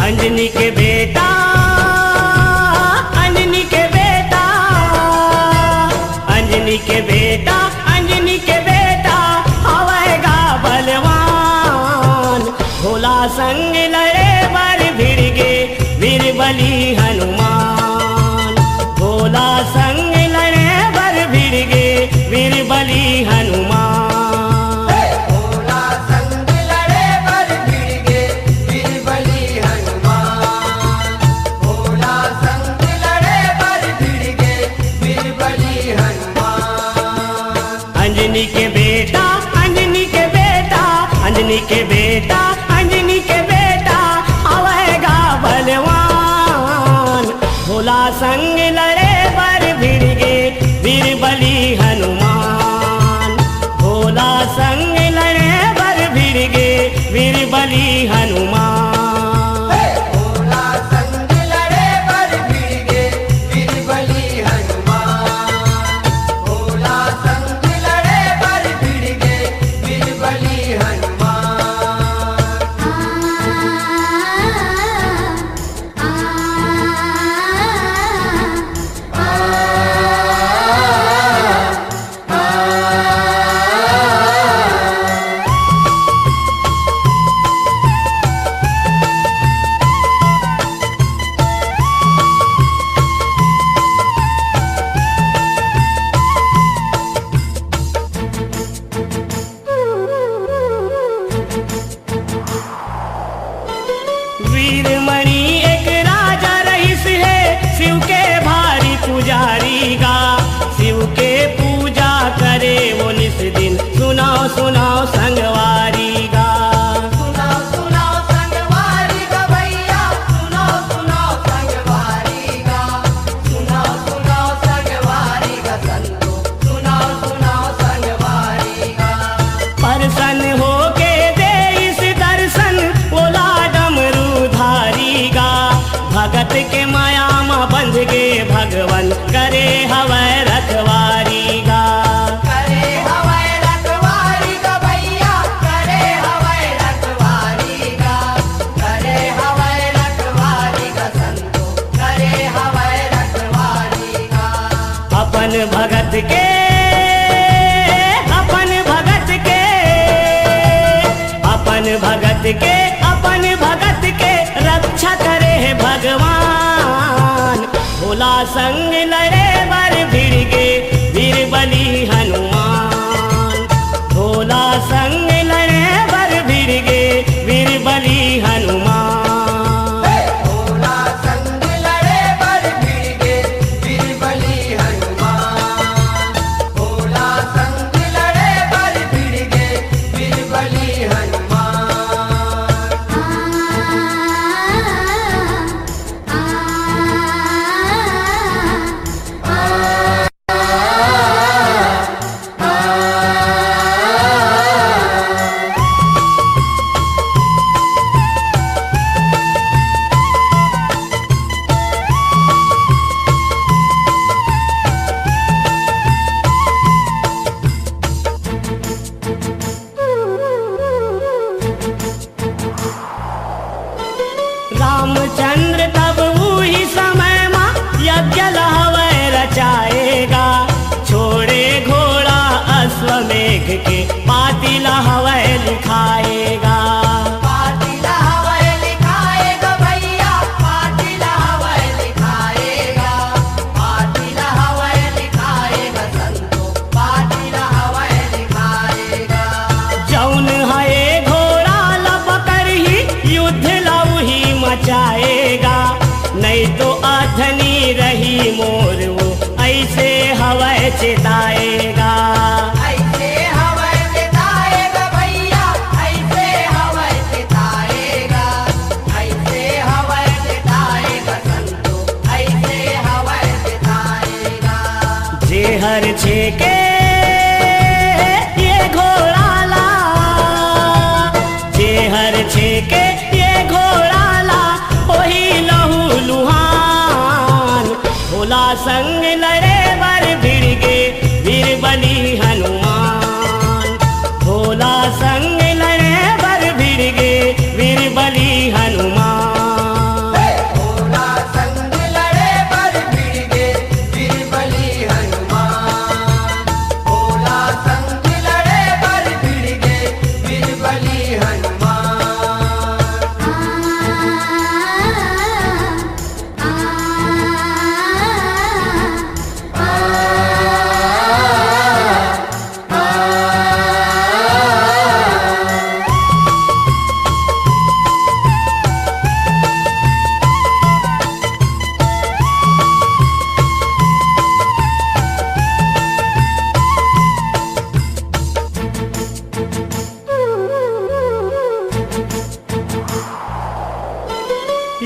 अंजनी के बेटा, अंजनी के बेटा, अंजनी के बेटा, अंजनी के बेटा हवेगा बलवान। भोला संग लड़े बर भिड़ गे वीर बली हनुमान। भोला संग लड़े बर भिड़ गे वीर बली हनुमान। अंजनी के बेटा, अंजनी के बेटा, अंजनी के बेटा, अंजनी के बेटा हवेगा बलवान। भोला संग लड़े बर भिड़ गे वीर बली हनुमान। भोला संग लड़े बर भिड़ गे वीर बली हनुमान। वीरमणि एक राजा रईस है, शिव के भारी पुजारी गा। शिव के पूजा करे वो निस दिन, सुनाओ सुनाओ संगवारी गा। सुनाओ सुनाओ संगवारी गा भैया, सुनाओ सुनाओ संगवारी गा। सुनाओ सुनाओ संगवारी गा संतो, सुनाओ सुनाओ संगवारी गा। प्रसन्न हो के दे इस दर्शन बोला डमरू धारी गा। भगत के माया माँ बंध गे भगवन करे हवै रखवारी गा। करे हवै रखवारी गा भैया, करे हवै रखवारी गा। करे हवै रखवारी गा संतो, करे हवै रखवारी गा। अपन भगत के, अपन भगत के, अपन भगत के, अपन भगत के रक्षा करे है भगवान। भोला संग लड़े बर भिड़ गे वीर बली हनुमान। भोला संग लड़े बर भिड़ गे वीर बली हनुमान। भोला संग लड़े बर भिड़ गे वीर बली हनुमान। भोला संग लड़े बर भिड़ गे वीर बली हनुमान। रामचंद्र तब वही समय माँ यज्ञ लहवै रचाएगा। छोड़े घोड़ा अश्वमेघ के पाती लहवै लिखाएगा। पाती लहवै लिखाएगा भैया, पाती लहवै लिखाएगा। पाती लहवै लिखाएगा संतो, पाती लहवै लिखाएगा। जौन है घोड़ा लपकर ही युद्ध लऊ ही मचाएगा। नहीं तो अधनी रही मोर वो ऐसे हवै चिताएगा। ऐसे हवै चिताएगा भैया, ऐसे हवै चिताएगा। ऐसे हवै चिताएगा संतो, ऐसे हवै लेके ये घोड़ाला वही लहू लुहान। भोला संग लड़े बर भिड़ गे वीर बली हनुमान। भोला संग लड़े बर भिड़ गे वीर बली हनुमान। भोला संग लड़े बर भिड़ गे वीर बली हनुमान। भोला संग लड़े बर भिड़ गे वीर बली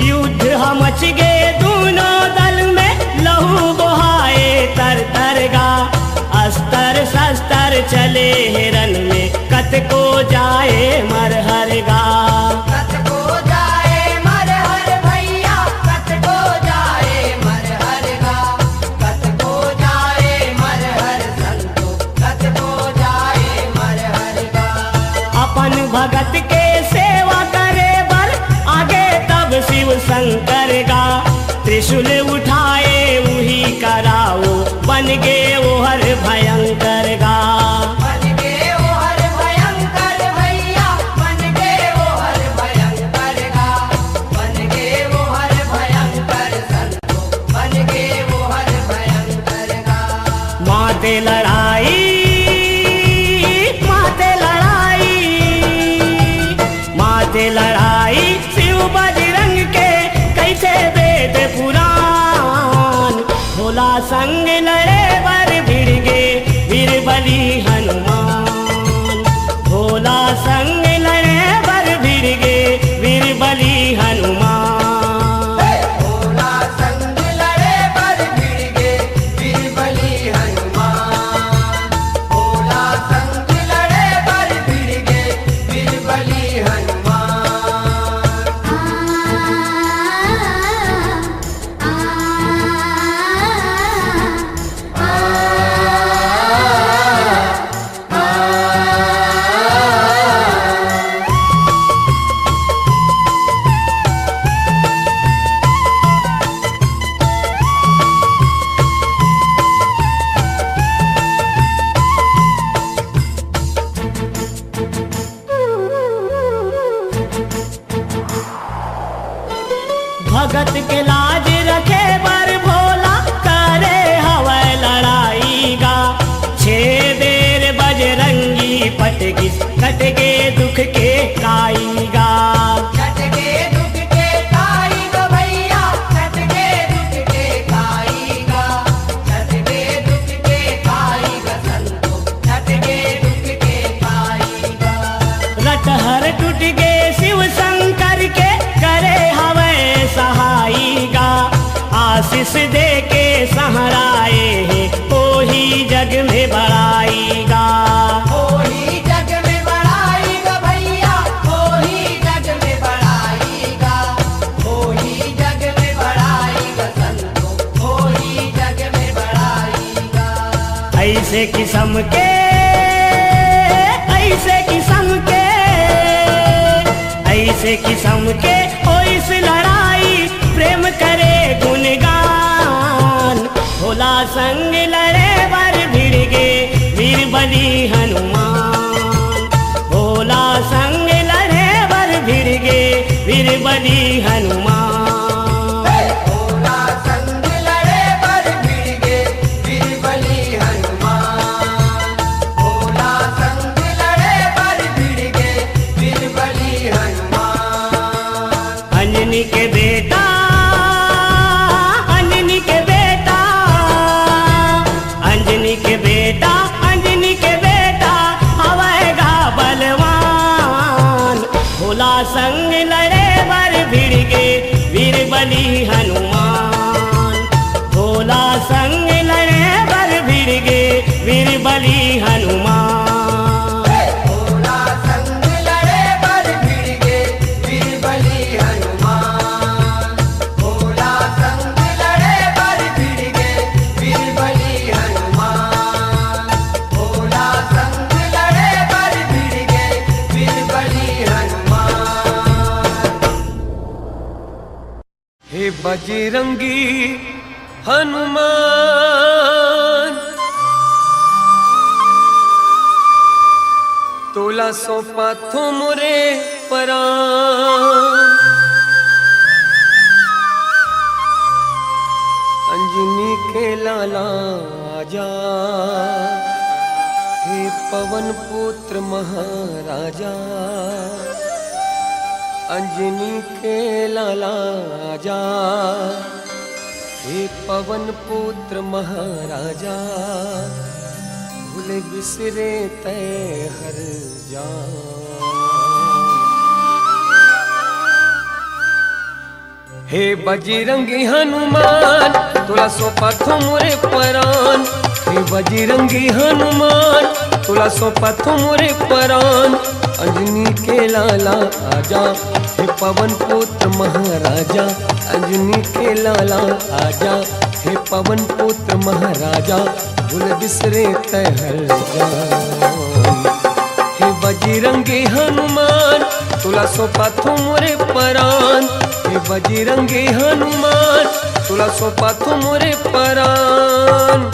युद्ध मच गे दोनों दल में लहू बहाए तर तर गा। अस्तर शस्त्र चले हिरन में कत को जाए मरहर गा। कत को जाए मरहर भैया कत को जाए मरहर गा। कत को जाए मरहर संतो कत को जाए मरहर गा। अपन भगत के सेवा करे बर आगे तब शिव शंकर गा। त्रिशूल उठाए वही कराओ बन गे वो हर भयंकर गा। बन गे वो हर भयंकर भैया बन गे वो हर भयंकर गा। बन गे वो हर भयंकर संतो बन गे वो हर भयंकर गा। माते लड़ाई माते लड़ाई माते लड़ाई शिव बजरंग के कैसे वेद पुराण। भोला संग लड़े बर भिड़ गे वीर बली हनुमान। भोला संग लड़े बर भिड़ गे वीर बली हनुमान। भोला संग लड़े बर भिड़ गे वीर बली हनुमान। भोला संग लड़े बर भिड़ गे वीर बली भगत के लाज रखे बर भोला करे हवै लड़ाई गा। छे बेर बजरंगी पटगी कट गे दुख के काई गा। कट गे दुख के काई गा भैया कट गे दुख के काई गा। कट गे दुख के काई गा संतो कट गे दुख के काई गा। रटहर टूट गे शिव शंकर के करे हवै सहाई गा। आशीष दे के सहराए है ओही जग में बड़ाई गा। ओही जग में बड़ाई गा भैया ओही जग में बड़ाई गा। ओही जग में बड़ाई गा संतो ओही जग में बड़ाई गा। ऐसे किस्म के ऐसे किस्म के ऐसे किस्म के ओ इस लड़ाई प्रेम करे गुणगान। भोला संग लड़े बर भिड़ गे वीर बली हनुमान। भोला संग लड़े बर भिड़ गे वीर बली हनुमान। भोला संग लड़े बर भिड़ गे वीर बली हनुमान। भोला संग लड़े बर भिड़ गे वीर बली हनुमान। अंजनी के बेटा अंजनी के बेटा अंजनी के बेटा अंजनी के बेटा हवैगा बलवान। भोला संग लड़े बर भिड़ गे वीर बली हनुमान। भोला संग लड़े बर भिड़ गे वीर बली हनुमान। भोला संग लड़े बर भिड़ गे हे बजरंगी हनुमान तोला सौंपा थो मोरे परान अंजनी के लाला आजा हे पवन पुत्र महाराजा अंजनी के लाला आजा हे पवन पुत्र महाराजा भूले बिसरे तय हर जा हे बजरंगी हनुमान तोला सौंपा थो मोरे परान हे बजरंगी हनुमान तोला सौंपा थो मोरे परान अंजनी के लाला आजा हे पवन पुत्र महाराजा अंजनी के लाला आजा हे पवन पुत्र महाराजा भूल बिसरे तहर जान हे बजरंगी हनुमान तोला सौंपा थो मोरे परान हे बजरंगी हनुमान तोला सौंपा थो मोरे परान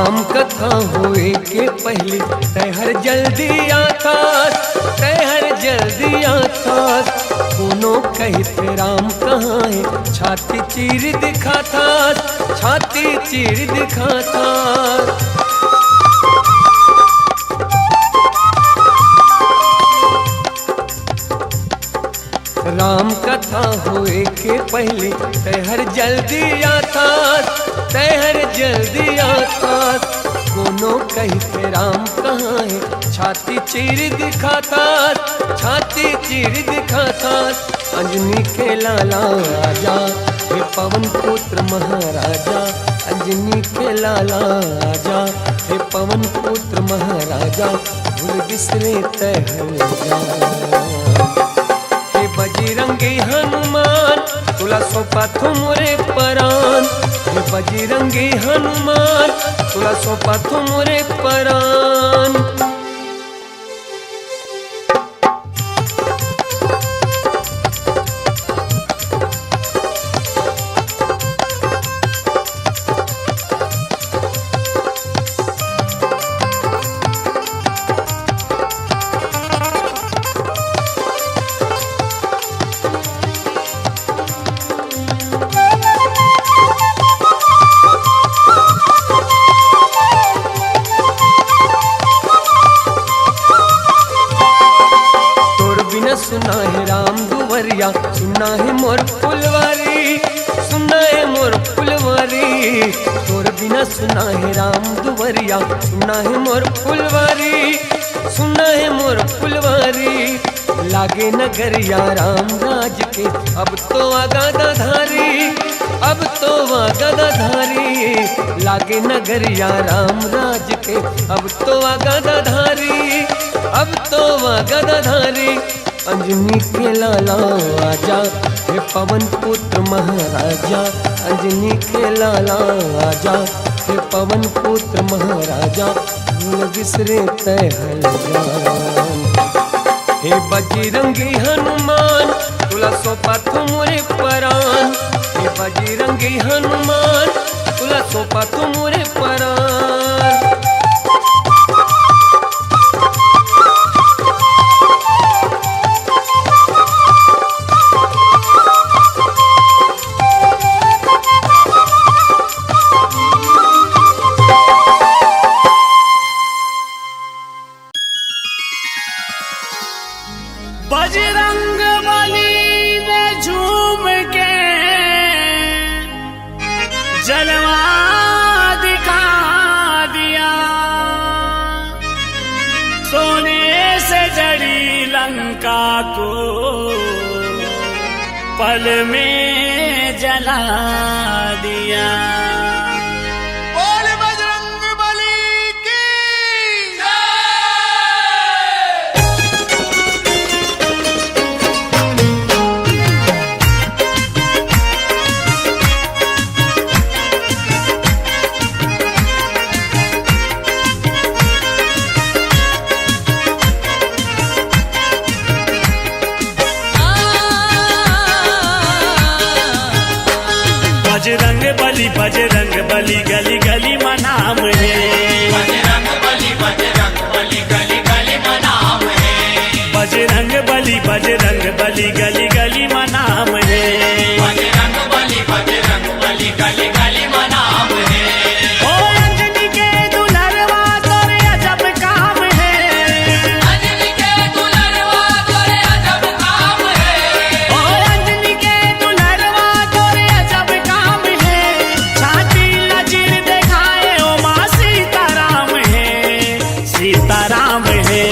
होए के पहले तहर जल्दी आता तहर जल्दी आता कोनो कहते राम कहाँ है छाती चीर दिखाता छाती चीर दिखाता राम कथा होए के पहले तहर जल्दी आता तहर जल्दी आता कोनो कहते राम कहाँ है छाती चीर दिखाता छाती चीर दिखाता अंजनी के लाला आजा हे पवन पुत्र महाराजा अंजनी के लाला आजा हे पवन पुत्र महाराजा भूल बिसरे तहर जान हे बजरंगी हनुमान तोला सौंपा थो मोरे परान हे बजरंगी हनुमान तोला सौंपा थो मोरे परान सुना है राम दुवरिया सुना है मोर फुलवारी सुना है मोर फुलवारी तोर बिना सुना है राम दुवरिया सुना है मोर फुलवारी सुना है मोर फुलवारी लागे नगरिया राम राज के अब तो आगादा धारी अब तो आगादा धारी लागे नगरिया राम राज के अब तो आगादा धारी अब तो आगादा धारी अंजनी के लाला आजा हे पवन पुत्र महाराजा अंजनी के लाला आजा हे पवन पुत्र महाराजा भूल बिसरे तहर जान हे बजरंगी हनुमान तोला सौंपा थो मोरे परान हे बजरंगी हनुमान तोला सौंपा थो मोरे परान बजरंग बली ने झूम के जलवा दिखा दिया सोने से जड़ी लंका को पल में जला दिया। बोल बजरंग बली की बजरंग बली गली गली मनाम है। बजरंग बली गली गली मनाम है। बजरंग बली गली गली मनाम है। बजरंग बली गली गली मनाम है। ओ अंजनी के दुल्हनवा तोरे अजब काम है। अंजनी के दुल्हनवा तोरे अजब काम है। ओ अंजनी के दुल्हनवा तोरे अजब काम है। छाती नजीर दिखाए ओ माँ सीताराम है, सीताराम है।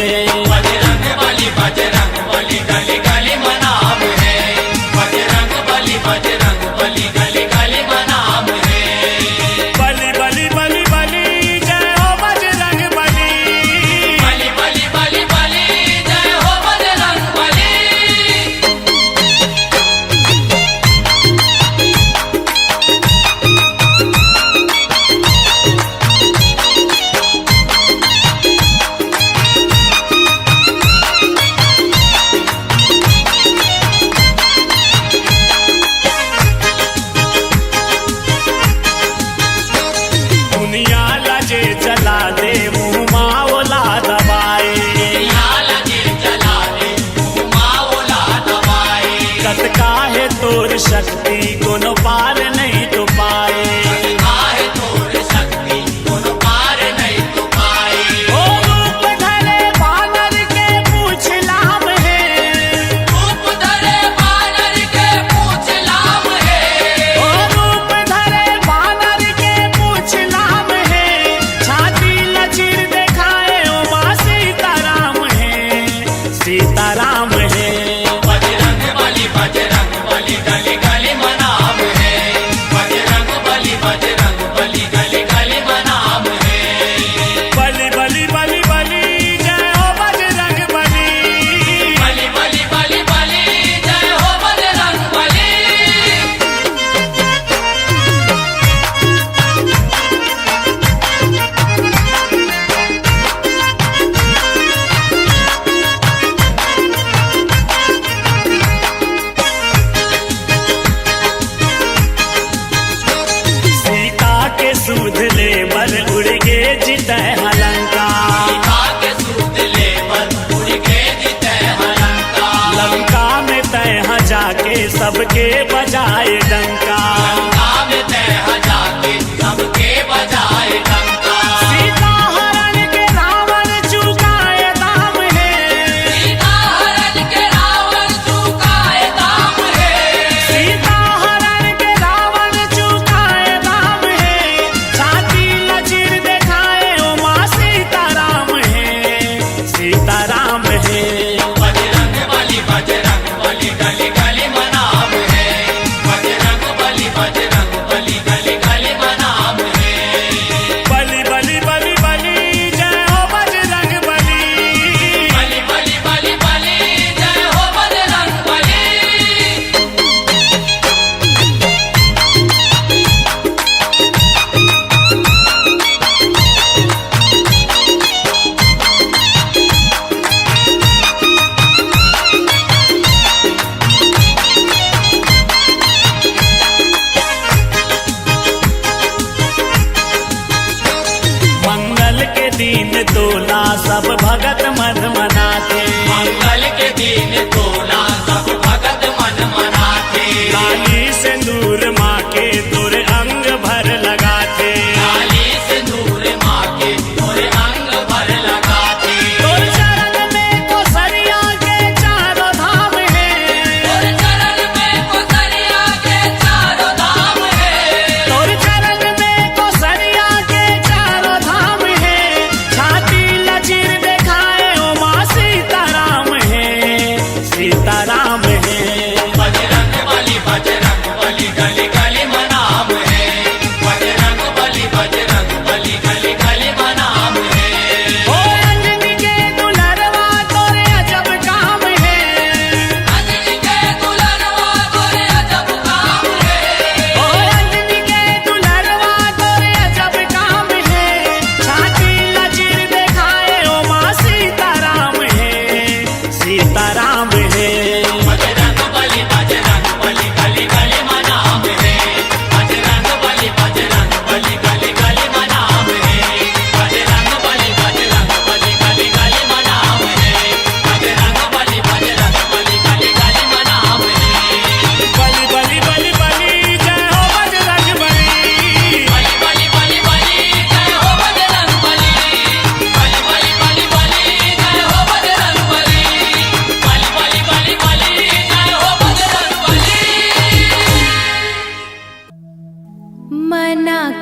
बजरंग बली गली गली मनाम है। बजरंग बली गली गली मनाम है। बली बली बली बली जय हो बजरंग बली। बली बली बली बली जय हो बजरंग बली। दुनिया लजे जला दे मुँह माओला दबाए। लगे जला दे माओला दबाए। कत काहे तोर शक्ति कोनो पार नहीं तो पाए। आहे तोर शक्ति कोनो पार नहीं तो पाए। ओ रूप धरे बानर के पूछ लाम है। रूप धरे बानर के पूछ लाम है। ओ रूप धरे बानर के पूछ लाम है। छाती लचीर दिखाए ओ माँ सीताराम है, सीताराम है। बजरंग बली गली गली मनाम है। बजरंग बली गली गली मनाम है। बली बली बली बली जय हो बजरंग बली। बली बली बली बली जय हो बजरंग बली। सीता के सूद ले बर उड़ गे जित हलंका। आगे सूद ले बर उड़ के जीते हलंका। लंका में तय जाके सबके बजाए डंका। काम तय जाके सबके बजाए डंका। सीता हरण के रावण चुकाए दाम है। सीता हरण के रावण चुकाए दाम है। सीता हरण के रावण चुकाए दाम है। छाती लचीर दिखाए ओ माँ सीताराम है, सीताराम है। बजरंग बली गली गली मनाम है। बजरंग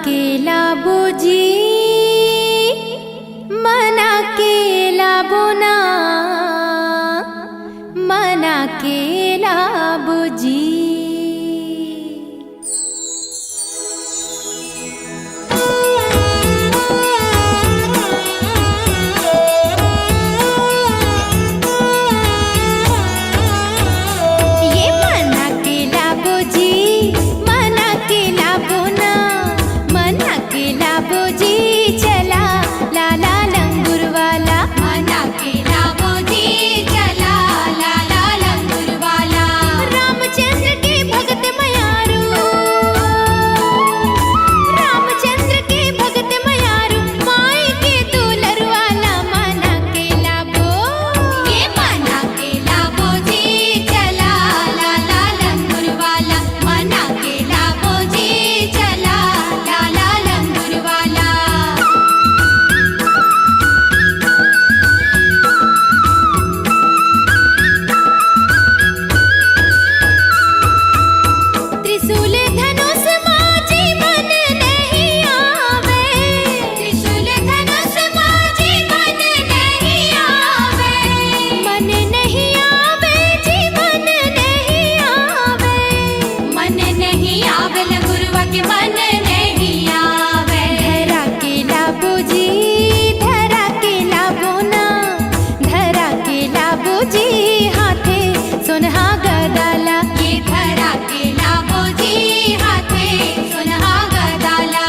के लाबोजी मना के लाबोना मना के लाबोजी ये मना के लाबोजी मना के लाबोना मना के लाबोजी चला लाला लंगूर वाला मना के लाबोजी चला लाला लंगूर वाला रामचंद्र के भगत मयारू रामचंद्र के भगत मयारू माई के दुलर वाला मना के लाबो ये मना के लाबोजी चला लाला लंगूर वाला मना के लाबोजी चला लाला लंगूर वाला त्रिशूल धनुष माजी मन नहीं आवे त्रिशूल धनुष माजी मन नहीं आवे मन नहीं आवे जी मन नहीं आवे मन नहीं आवे लंगुरवा के मन नहीं आवे धरा के लाबोजी धरा के लाबोना धरा के लाबोजी हाथे सुनहा गदाला ये धरा के लाबोजी हाथे सुनहा गदाला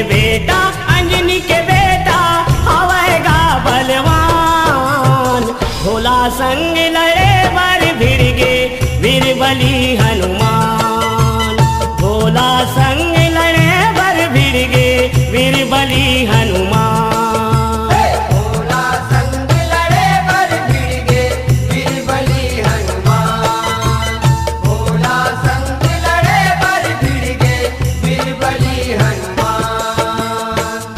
बेटा अंजनी के बेटा हवेगा बलवान। भोला संग लड़े बर भिड़ गे वीर बली हनुमान। भोला संग लड़े बर भिड़ गे वीर बली हनुमान। भोला संग लड़े बर भिड़ गे वीर बली हनुमान। भोला संग लड़े बर भिड़ गे वीर बली हनुमान।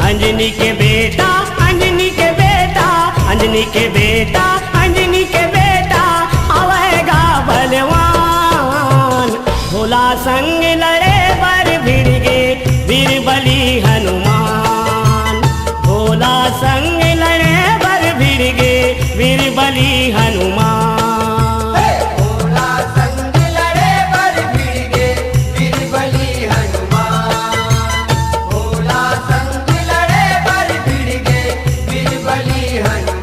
अंजनी के बेटा अंजनी के बेटा अंजनी के बेटा अंजनी के बेटा हवेगा बलवान। भोला संग लड़े बर भिड़ गे वीर बली हनुमान। भोला संग लड़े बर भिड़ गे वीर बली हनुमान। भोला संग लड़े बर भिड़ गे वीर बली हनुमान। भोला संग लड़े बर भिड़ गे वीर बली हनुमान।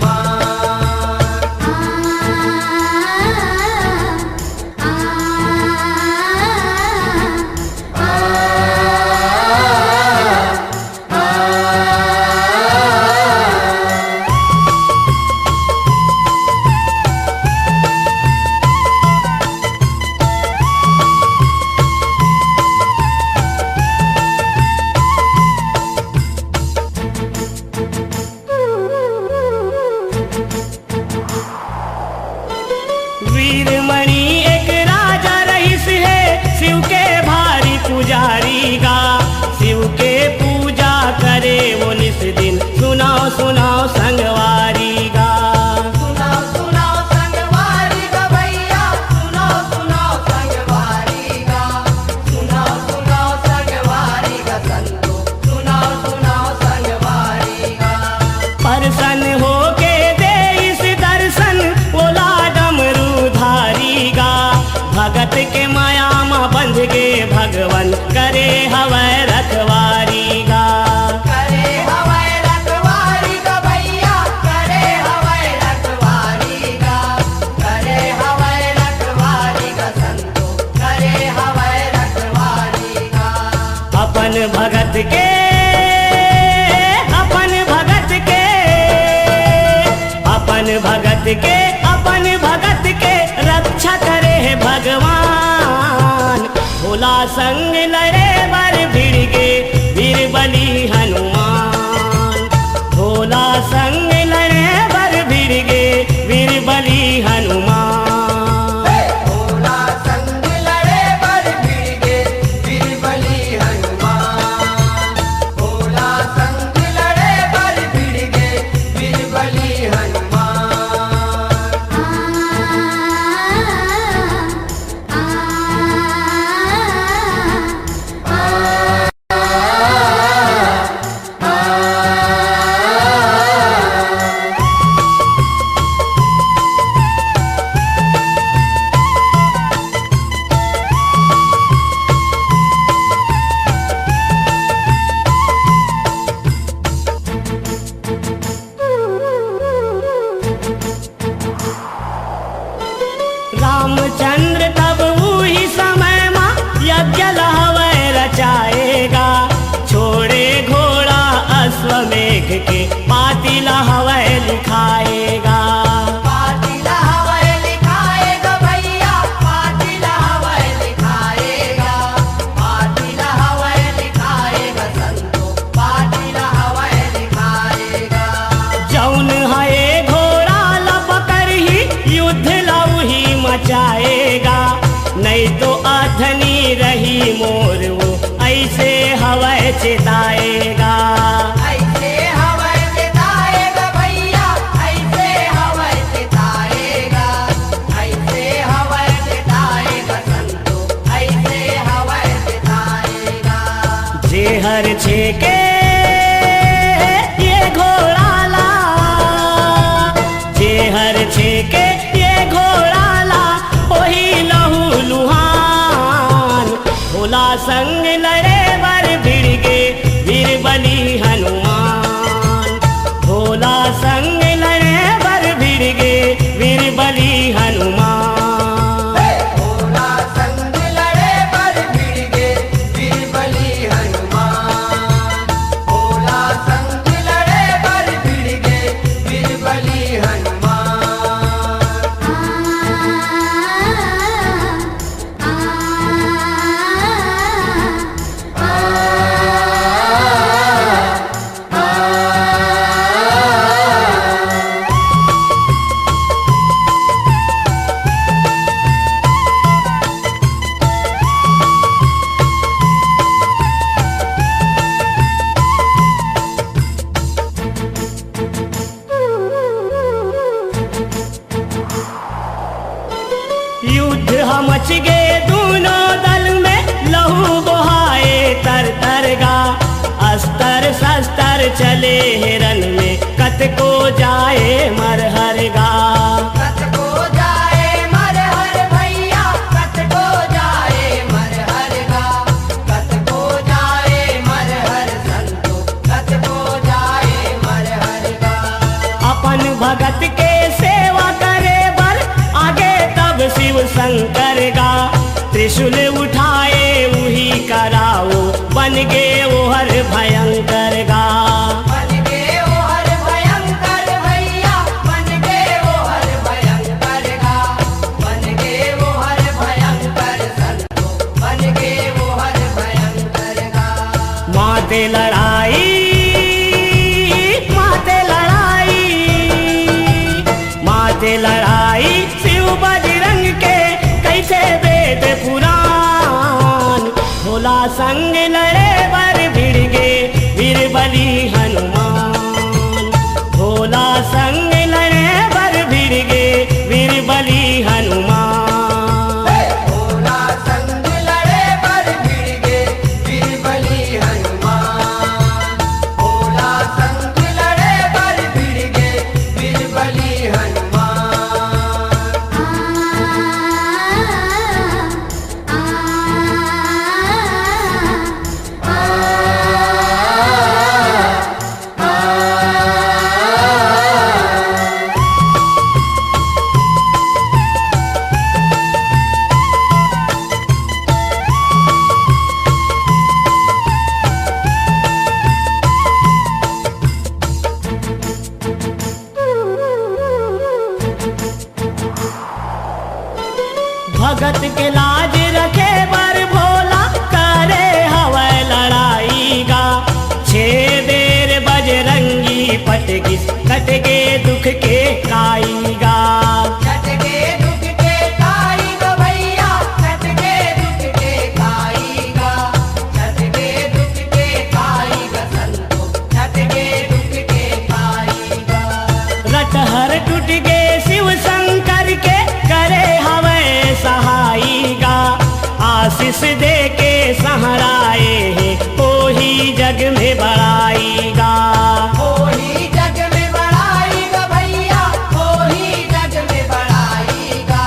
वीरमणि एक राजा रईस है शिव के भारी पुजारी गा। शिव के पूजा करे वो निस दिन सुनाओ सुनाओ संगवारी गा। सुनाओ सुनाओ संगवारी गा भैया सुनाओ सुनाओ संगवारी गा। सुनाओ सुनाओ संगवारी गा संतो सुनाओ सुनाओ संगवारी गा। प्रसन्न होके दे इस दर्शन बोला डमरू धारी गा। भगत के माया माँ बंध गे भगवन करे हवै रखवारी गा। करे हवाई रखवारी गा भैया करे हवाई रखवारी गा। करे हवाई रखवारी गा संतो करे हवाई रखवारी गा। अपन भगत के अपन भगत के अपन भगत के अपन भगत के रक्षा करे है भगवान। भोला संग लड़े बर भिड़ गे वीर बली हनुमान। भोला संग लड़े बर भिड़ गे वीर बली हनुमान। भोला संग लड़े बर भिड़ गे वीर बली हनुमान। भोला संग लड़े बर भिड़ गे वीर बली हनुमान। रामचंद्र तब वही समय माँ यज्ञ लहवै रचाएगा। छोड़े घोड़ा अश्वमेघ के पाती लहवै लिखाएगा। पातिला हवाई लिखाएगा भैया पातिला हवाई लिखाएगा। पातिला हवाई लिखाएगा संतो पातिला हवाई लिखाएगा। जौन है घोड़ा लपकर ही युद्ध लौही मचाएगा। नहीं तो अधनी रही मोर वो ऐसे हवै चिताएगा। ऐसे हवाई चिताएगा भैया ऐसे हवाई चिताएगा। ऐसे हवाई चिताएगा संतो ऐसे हवाई चिताएगा। जेहर छेके ये घोड़ा ला जेहर छेके ये घोड़ा ला वही लहू लुहान। भोला संग लड़े बर भिड़ गे वीर बली भले हिरन में कत को जाए मरहर गा। कत को जाए मरहर भैया, कत को जाए मरहर गा, कत को जाए मरहर संतो, कत को जाए मरहर गा। अपन भगत के सेवा करे बर आगे तब शिव शंकर गा। त्रिशूल उठाए उही कराओ बन गे ओहर भयंकर गा। बन गे ओहर भयंकर भैया, बन गे ओहर भयंकर गा, बन गे ओहर भयंकर संतो, बन गे ओहर भयंकर गा। माते लड़ाई, माते लड़ाई, माते लड़ाई शिव बजरंग के कैसे वेद पुराण। भोला संग लड़े बर भिड़ गे वीर बलि हनुमान। भोला संग लड़े बर भिड़ गे वीर बलि हनुमान। भोला संग लड़े बर भिड़ गे वीर बलि हनुमान। भोला संग लड़े बर भिड़ गे वीर बलि हनुमान। भगत के लाज रखे बर भोला करे हवै लड़ाई गा। छे देर बजरंगी पटगी कट गे दुख के काई गा। कट गे दुख के काई गा भैया, कट गे दुख के काई गा, कट गे दुख के काई गा संतो, कट गे दुख के काई गा। रटहर टूट गे शिव शंकर के करे हवै सहाई गा। आशीष दे के सहराए हैं ओही जग में बड़ाई गा। ओही जग में बड़ाई गा भैया, ओही जग में बड़ाई गा,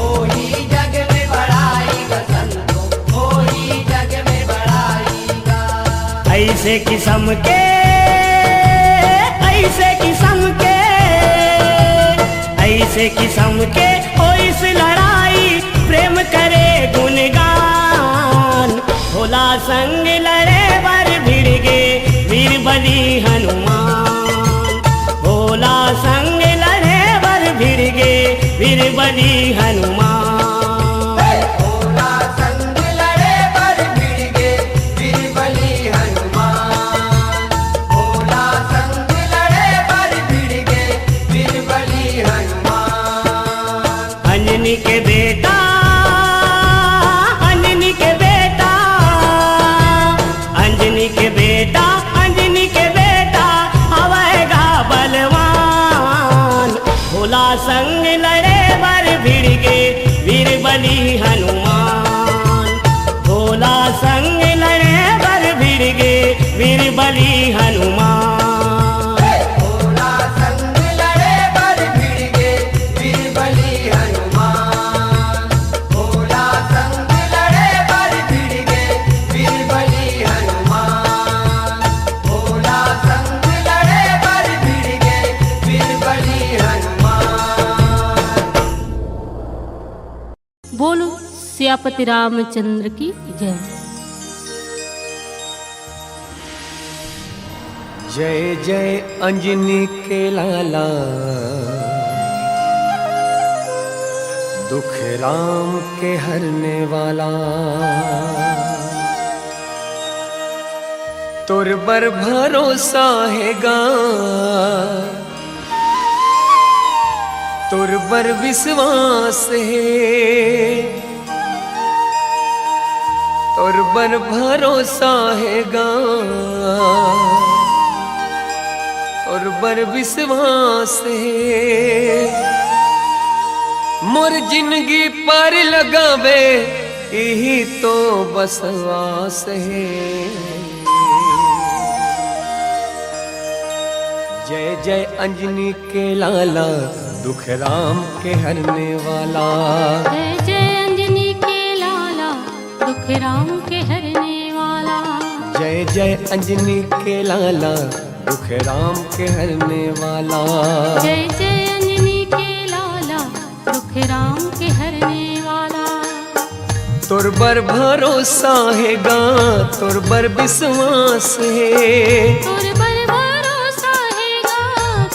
ओही जग में बड़ाई गा संतो, ओही जग में बड़ाई गा। ऐसे किस्म के, ऐसे किस्म के, ऐसे किस्म के हो इस लड़ाई प्रेम करे गुणगान। भोला संग लड़े बर भिड़ गे वीर बलि हनुमान। भोला संग लड़े बर भिड़ गे वीर बलि हनुमान। भोला संग लड़े बर भिड़ गे वीर बलि हनुमान। भोला संग लड़े बर भिड़ गे वीर बलि हनुमान। अंजनी के बेटा, अंजनी के बेटा, अंजनी के बेटा, अंजनी के बेटा हवैगा बलवान। भोला संग लड़े बर भिड़ गे वीर बलि हनुमान। भोला संग लड़े बर भिड़ गे वीर बलि हनुमान। भोला संग लड़े बर भिड़ गे वीर बलि हनुमान। भोला संग लड़े बर भिड़ गे वीर बलि हनुमान। भोला संग लड़े बर भिड़ गे वीर बलि हनुमान। बोलो सियापति रामचंद्र की जय। जय जय अंजनी के लाला, दुख राम के हरने वाला। तुर बर भरोसा है गा, तुर बर विश्वास है, तुर बर भरोसा है गा, और बर विश्वास है। मोर जिंदगी पर लगावे यही तो बसवास है। जय जय अंजनी के लाला दुख राम के हरने वाला। जय जय अंजनी के लाला दुख राम के हरने वाला। जय जय अंजनी के लाला दुख राम के हरने वाला। जय जय अंजनी के लाला दुख राम के हरने वाला। तोर बर भरोसा है गा तोर बर विश्वास है। तोर बर भरोसा है गा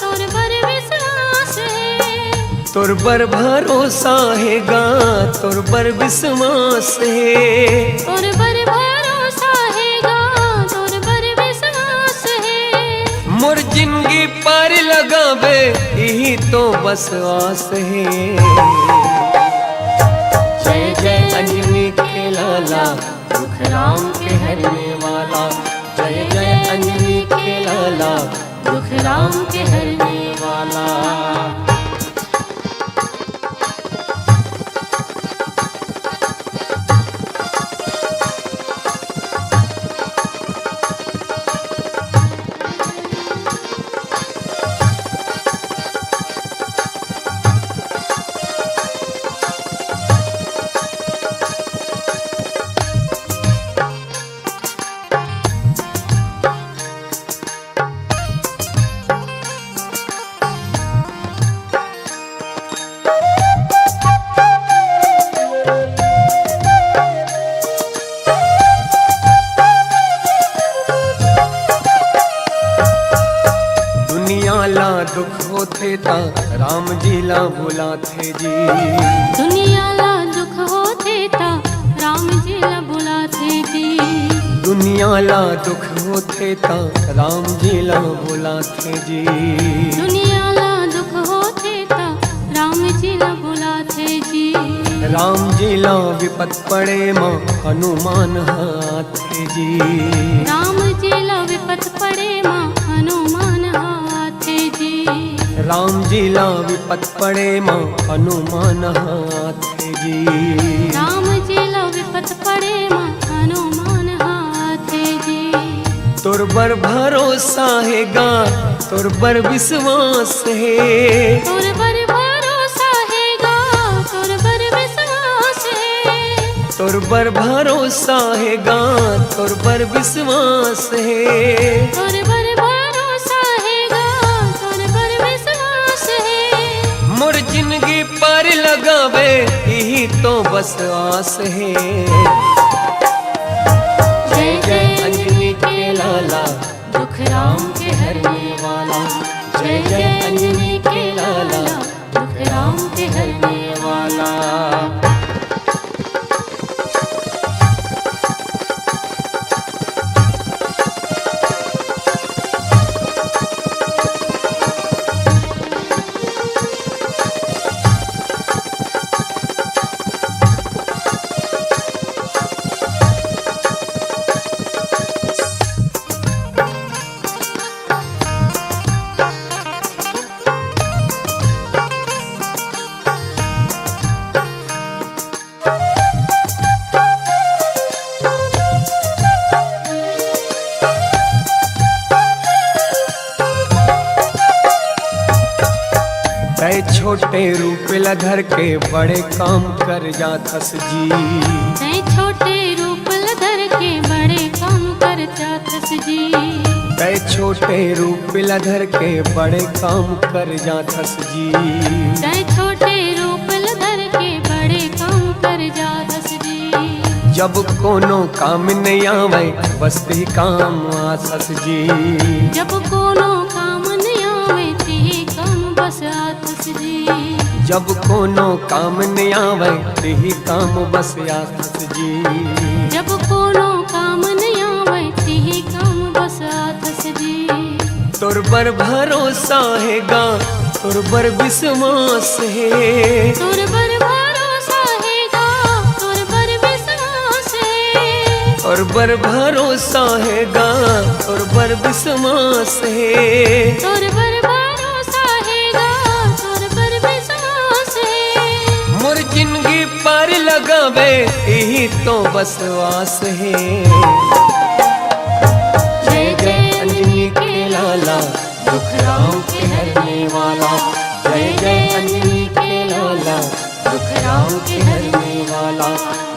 तोर बर विश्वास है। तोर बर भरोसा है गा तोर बर विश्वास है। तोर बर भरोसा है गा तोर बर विश्वास है। मोर जिंदगी पार लगावे यही तो बस आस है। जय जय अंजनी के लाला दुख राम के हरने वाला। जय जय अंजनी के लाला दुख राम के हरने वाला। दुख होते ता राम जी ला बुलाते जी। दुनिया ला दुख होते ता राम जी ला बुलाते जी। दुनिया ला दुख होते ता राम जी ला बुलाते जी। दुनिया ला दुख होते ता राम जी ला बुलाते जी। राम जी ला विपत पड़े माँ हनुमान हाथे जी। राम जी ला विपत पड़े माँ हनुमान हाथे जी। राम जी ला विपत पड़े माँ हनुमान हाथे जी। राम जी ला विपत पड़े माँ हनुमान हाथे जी। तोर बर भरोसा है गा तोर बर विश्वास है। तोर बर भरोसा है गा तोर बर विश्वास है। तोर बर भरोसा है गा तोर बर विश्वास है। तोर बर भरोसा है गा तोर बर विश्वास है। मोर जिंदगी पार लगावे यही तो बस आस है। जय जय अंजनी के लाला दुख राम के हरने वाला। जय जय अंजनी के लाला दुख राम के हरने वाला। छोटे रूप लधर के बड़े काम कर जाथस जी। तै छोटे रूप लधर के बड़े काम कर जाथस जी। तै छोटे रूप लधर के बड़े काम कर जाथस जी। तै छोटे रूप लधर के बड़े काम कर जाथस जी। जब कोनो काम नहीं आवे बस ही काम आसस जी। जब कोनो काम नहीं आवे ते काम बस आथस जी। जब कोनो काम नहीं आवे ही काम बस आथस जी। जब कोनो काम नहीं आवे ते काम बस आथस जी। तोर बर भरोसा है गा तोर बर विश्वास है। तोर बर भरोसा है गा तोर बर विश्वास है। तोर बर भरोसा है गा तोर बर विश्वास है। तोर बर भरोसा है गा तोर बर विश्वास है। मोर जिंदगी पार लगावे यही तो बस आस है। जय जय अंजनी के लाला दुख राम के हरने वाला, जय जय अंजनी के लाला, दुख राम के हरने वाला,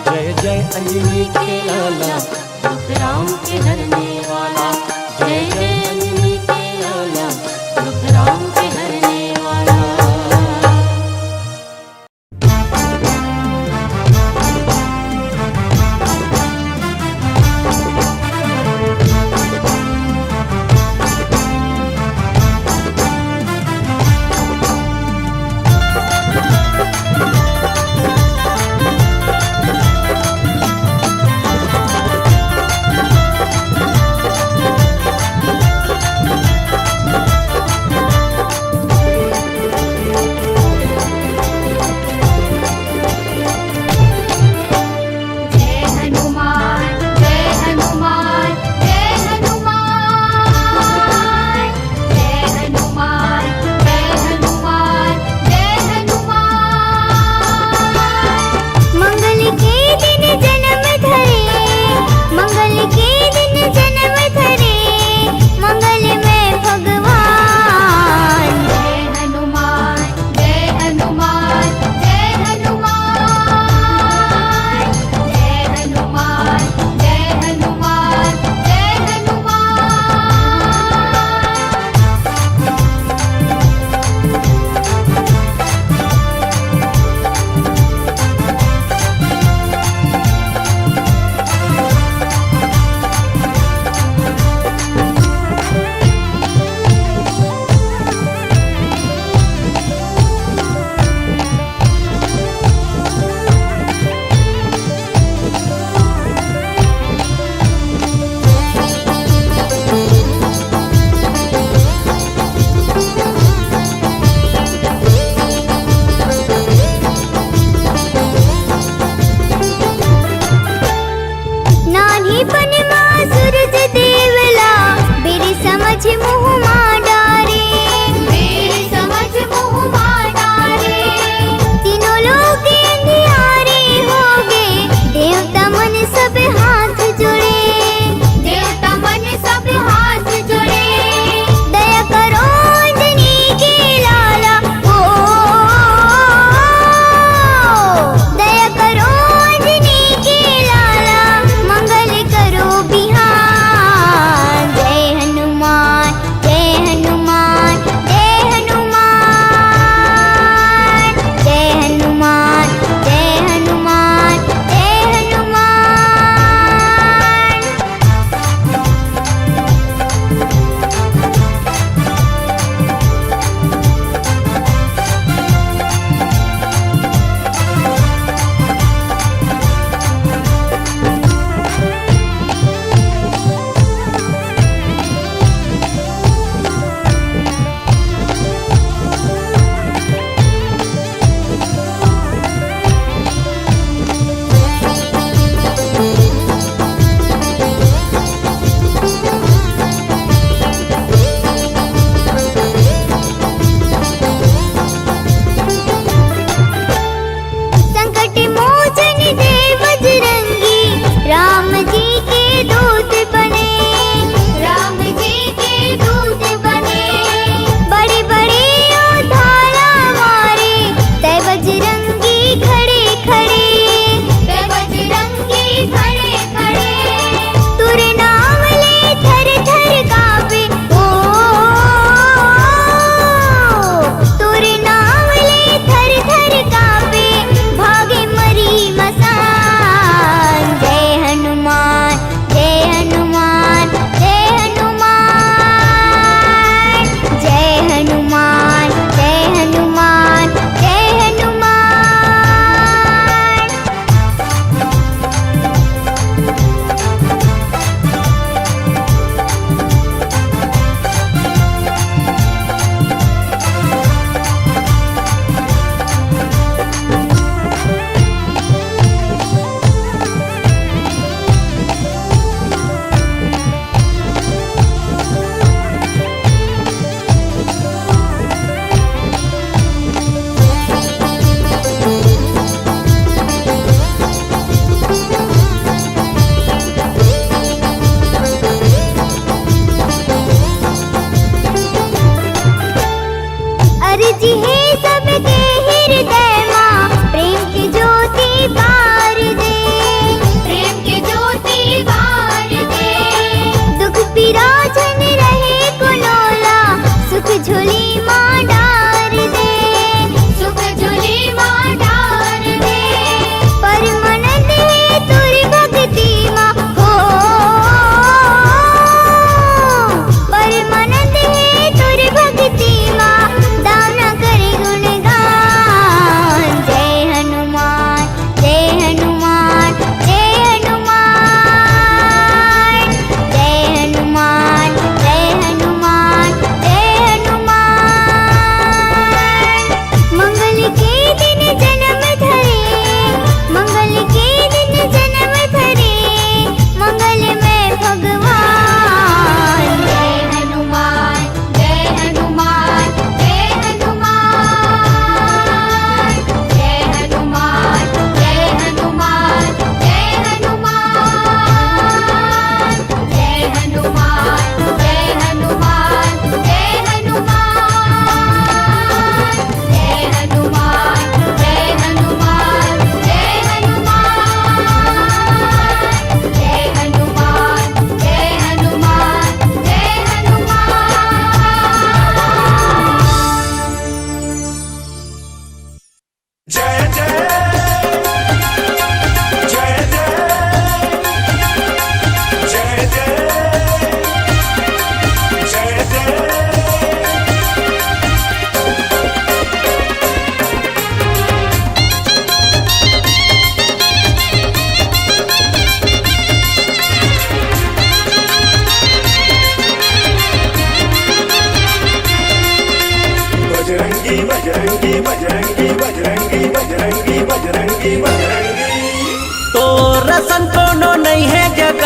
जय जय अंजनी के लाला, दुख राम के हरने वाला, जय जय अंजनी के लाला, दुख राम के हरने वाला।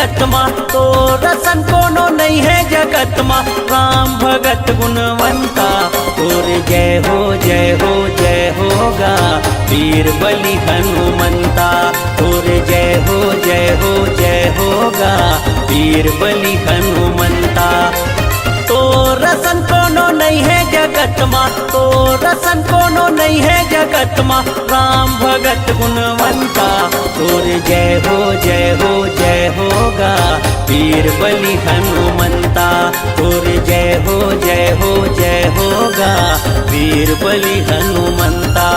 जगत मा, तो रसन कोनो नहीं है जगत मा। राम भगत गुणवंता तोर जय हो जय हो जय होगा, वीर बलि हनुमंता तोर जय हो जय हो जय होगा, वीर बलि हनुमंता। तो रसन कोनो नहीं है जगत मा, तो रसन कोनो नहीं है जगत मा। राम भगत गुणवंता तोर जय हो जय हो जय होगा, वीर बलि हनुमंता तोर जय हो जय हो जय होगा, वीर बलि हनुमंता।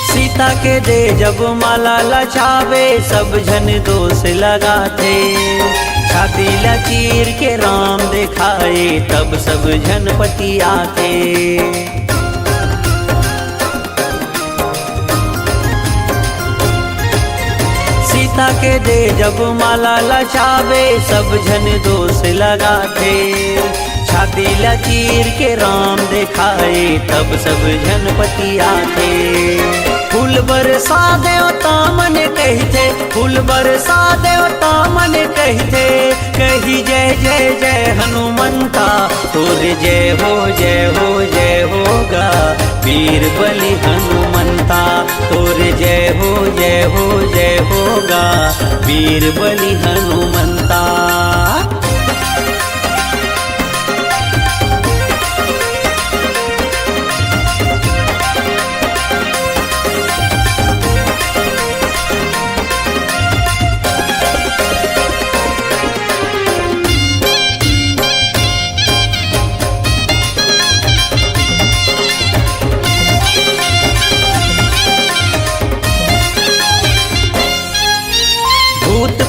सीता के दे जब माला लचावे, सब जन दोष लगाते। छाती लचीर के राम दिखाए, तब सब जन पतियाते। सीता के दे जब माला लचावे, सब जन दोष लगाते। छाती लचीर के राम दिखाए, तब सब जन पतियाते। फूल बरसा देवता मन कहते, फूल बरसा देवता मन कहते। कही जय जय जय हनुमंता तोर जय हो जय हो जय होगा, वीर बलि हनुमंता तोर जय हो जय हो जय होगा, वीर बलि हनुमंता।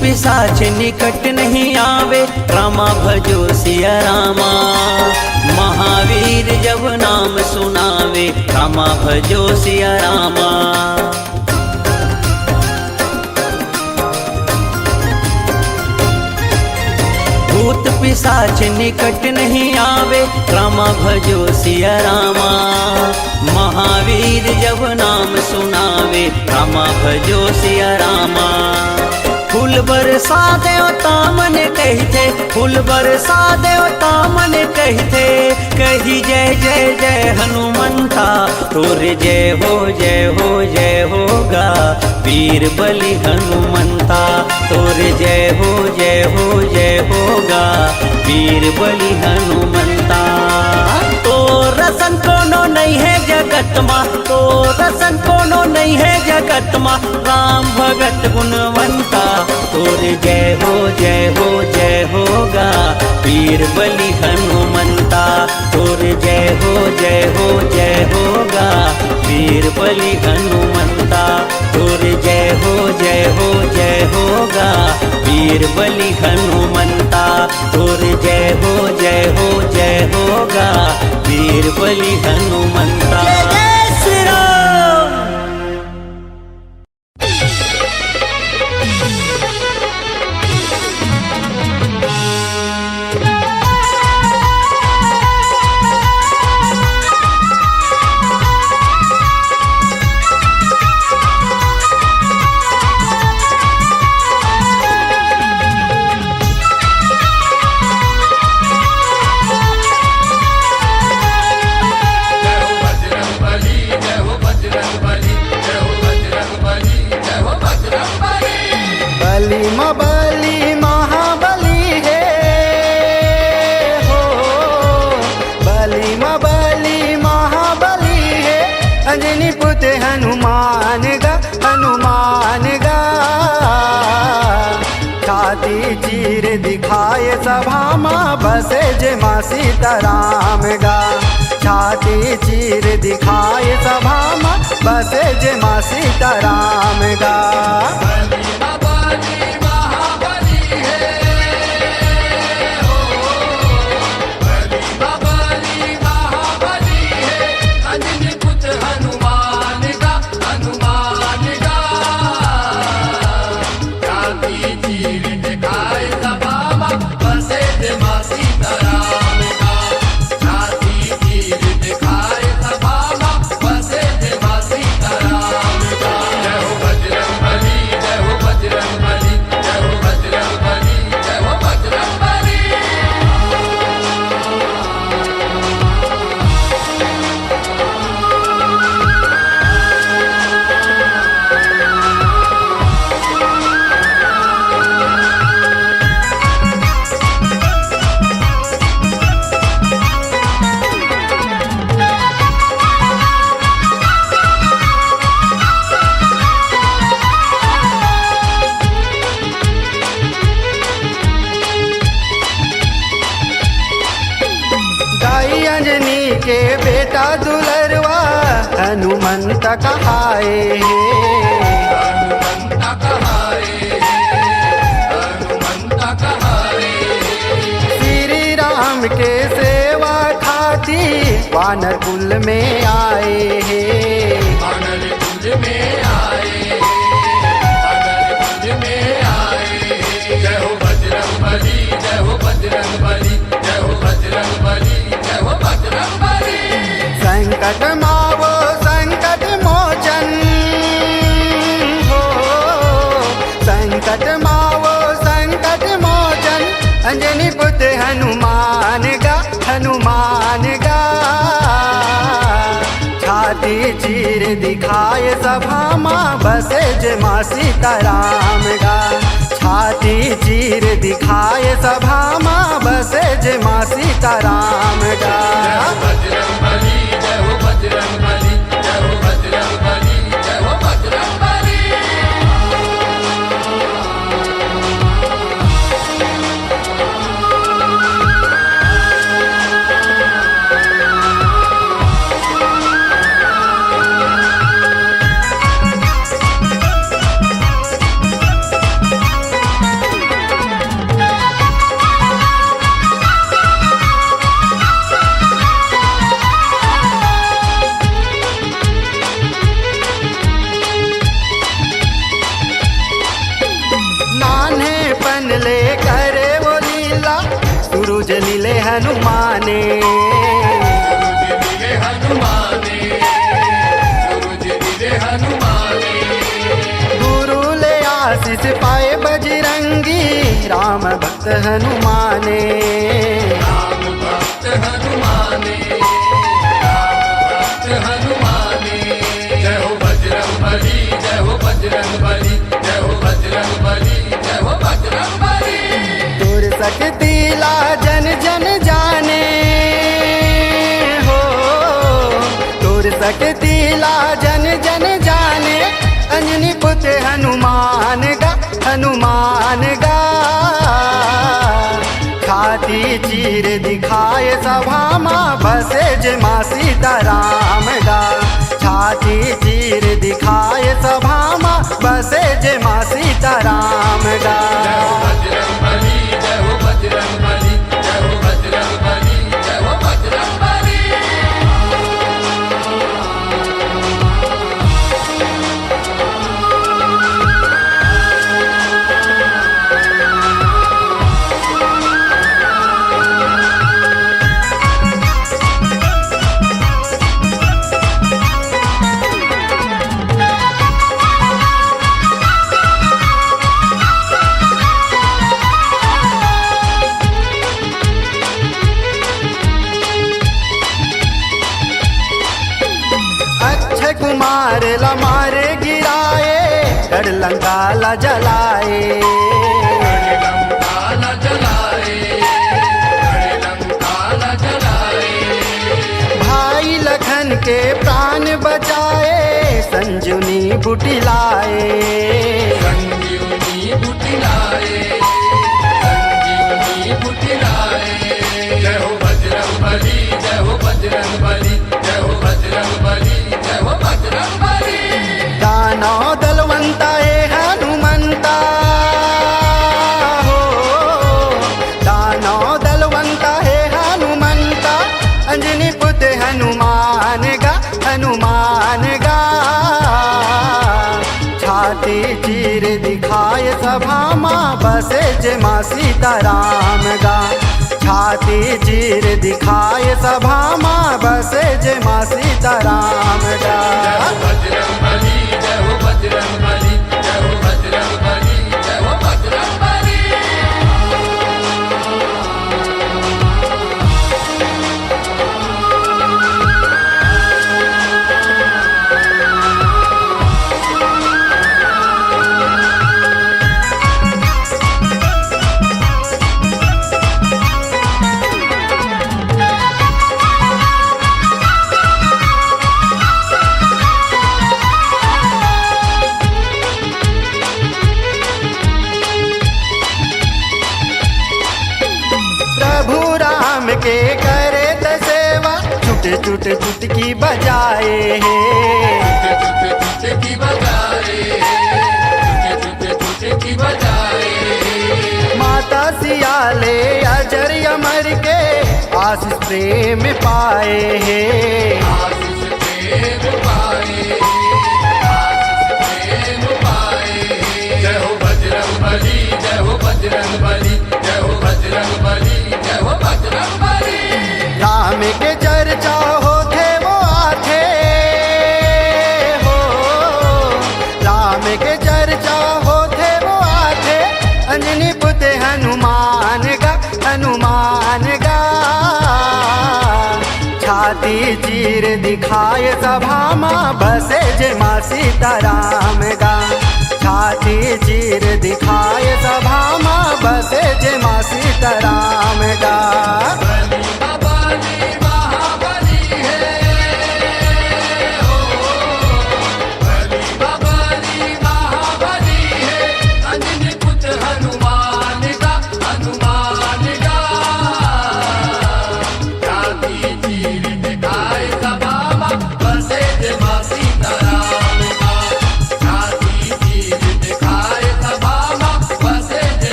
पिशाच निकट नहीं आवे, रामा भजो सिया रामा। महावीर जब नाम सुनावे, रामा भजो सिया रामा। भूत पिशाच निकट नहीं आवे, रामा भजो सिया रामा। महावीर जब नाम सुनावे, रामा भजो सिया रामा। फूल बरसा देवता मन कहते, फूल बरसा देवता मन कहते। कही जय जय जय हनुमंता तोर जय हो जय हो जय होगा, वीर बलि हनुमंता तोर जय हो जय हो जय होगा, वीर बलि हनुमंता। तो रसन कोनो नहीं है जगत मा, तो रसन कोनो नहीं है जगत मा। राम भगत गुणवंता तोर जय हो जय हो जय होगा, वीर बलि हनुमंता तोर जय हो जय हो जय होगा, वीर बलि हनुमंता तोर जय हो जय हो जय होगा, वीर बलि हनुमंता तोर जय हो जय हो जय होगा, वीर बलि हनुमंता। जय श्री राम। बलि महाबली है हो, बलि महाबली है। अंजनी पुत्र हनुमान गा, हनुमान गा। छाती चीर दिखाए सभा माँ, बसे जे माँ सीताराम गा। छाती चीर दिखाए सभा माँ, बसे जे माँ सीताराम गा। हनुमंत कहाए श्री राम के सेवा खातिर वानर कुल में आए संकट मावो संकट मोचन हो, संकट मावो संकट मोचन अंजनी पुत्र हनुमान गा छाती चीर दिखाए सभा माँ बसे जमा सीताराम गा छाती चीर दिखाए सभा माँ बसे जमा सीताराम गा ले करे वो लीला सूरज लीले हनुमाने गुरु ले आशीष पाए बजरंगी राम भक्त हनुमाने जय हो बजरंग बली जय हो बजरंग बली जय हो बजरंग बली जय हो बजरंग बली दूर सकती ला जन जन जाने हो दूर सकती ला जन जन जाने अंजनी पुत्र हनुमान गा छाती चीर दिखाए सभा माँ बसे जमा सीताराम गा छाती चीर दिखाए सभा माँ बसे जमा सीताराम गा बजरंग बली जय हो बजरंग बली जय हो बजरंग बली जय हो बजरंग बली कुमार ला मारे गिराए डर लंका ला जलाए भाई लखन के प्राण बचाए संजीवनी बूटी लाए जय हो बजरंग बली जय हो बजरंग बली जय हो बजरंग बली जय हो बजरंग बली दानव दलवंता है हनुमंता हो दानव दलवंता है हनुमंता अंजनी पुत्र हनुमान गा छाती चीर दिखाए सभा माँ बसे जमा सीताराम गा छाती चीर दिखाए सभा माँ बसे जमा सीताराम गा बजरंग बली जय हो बजरंग बली जय हो बजरंग बली जय हो बजरंग बली चुट चुटकी बजाए है। चुटकी बजाए माता सियाले अजर अमर के आशीष प्रेम पाए है। जय हो बजरंग बली, जय हो बजरंग बली, जय हो बजरंग बली, जय हो बजरंग बली। राम के चर्चा होते वो आथे हो, राम के चर्चा होते वो आथे। अंजनी पुते हनुमान गा, हनुमान गा। छाती चीर दिखाए सभा माँ बसे जय माँ सीताराम गा। छाती चीर दिखाए सभा माँ बसे जय माँ सीताराम गा।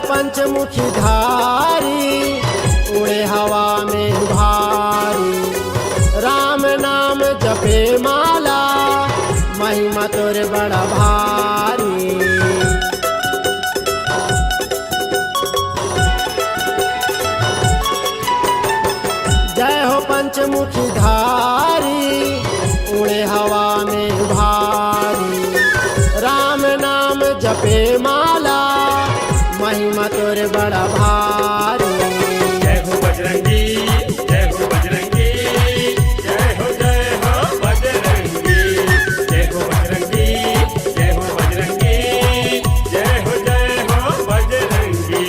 पंचमुखी धारी उड़े हवा में भारी। राम नाम जपे माला महिमा तोरे बड़ा भारी। जय हो पंचमुखी धारी उड़े हवा में भारी। राम नाम जपे माला महिमा तोरे बड़ा भारी। जय हो बजरंगी, जय हो बजरंगी, जय हो बजरंगी, जय हो बजरंगी, जय हो बजरंगी, जय हो बजरंगी।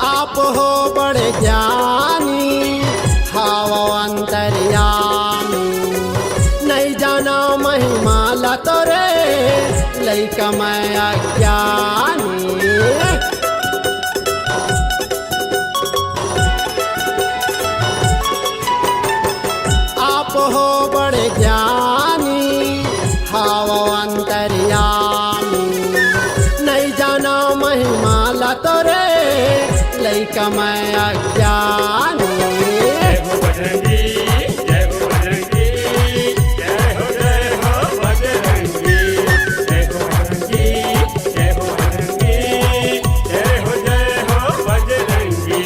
आप हो बड़े ज्ञानी हाव अंतर्यामी। नहीं जाना महिमा ला तोरे लइका मैं अज्ञानी। आप हो बड़े ज्ञानी हाव अंतर्यामी। नहीं जाना महिमा कमय अज्ञानी। जय हो बजरंगी, जय हो बजरंगी, जय हो बजरंगी, जय हो बजरंगी, जय हो बजरंगी, जय हो बजरंगी।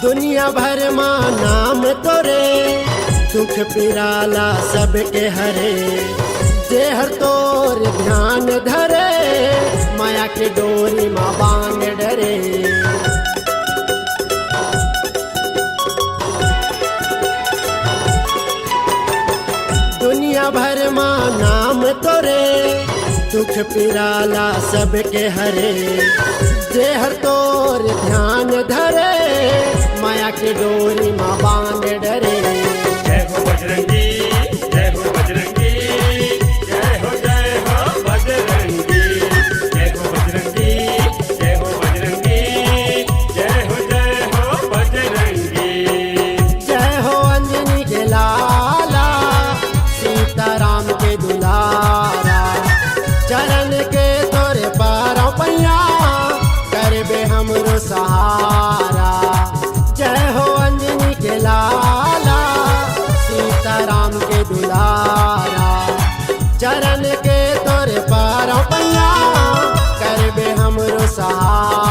दुनिया भर माँ नाम तोरे, दुख पिराला सबके हरे। जे हर तोर ध्यान धरे, माया के डोरी माँ बांध डरे। दुनिया भर माँ नाम तोरे, दुख पिराला सबके हरे। जे हर तोर ध्यान धरे, माया की डोरी माँ बांध डरे। जय हो बजरंगी, जय हो बजरंगी, जय हो बजरंगी, जय हो बजरंगी, जय हो बजरंगी, जय हो बजरंगी। जय हो अंजनी के लाला, सीताराम के दुलारा। चरण के तोरे पारों पैया, करबे हमरो सहारा। जय हो अंजनी के लाला, सीताराम के दुलारा। चरण के तोरे पारों पैया, करबे हमरो सहारा।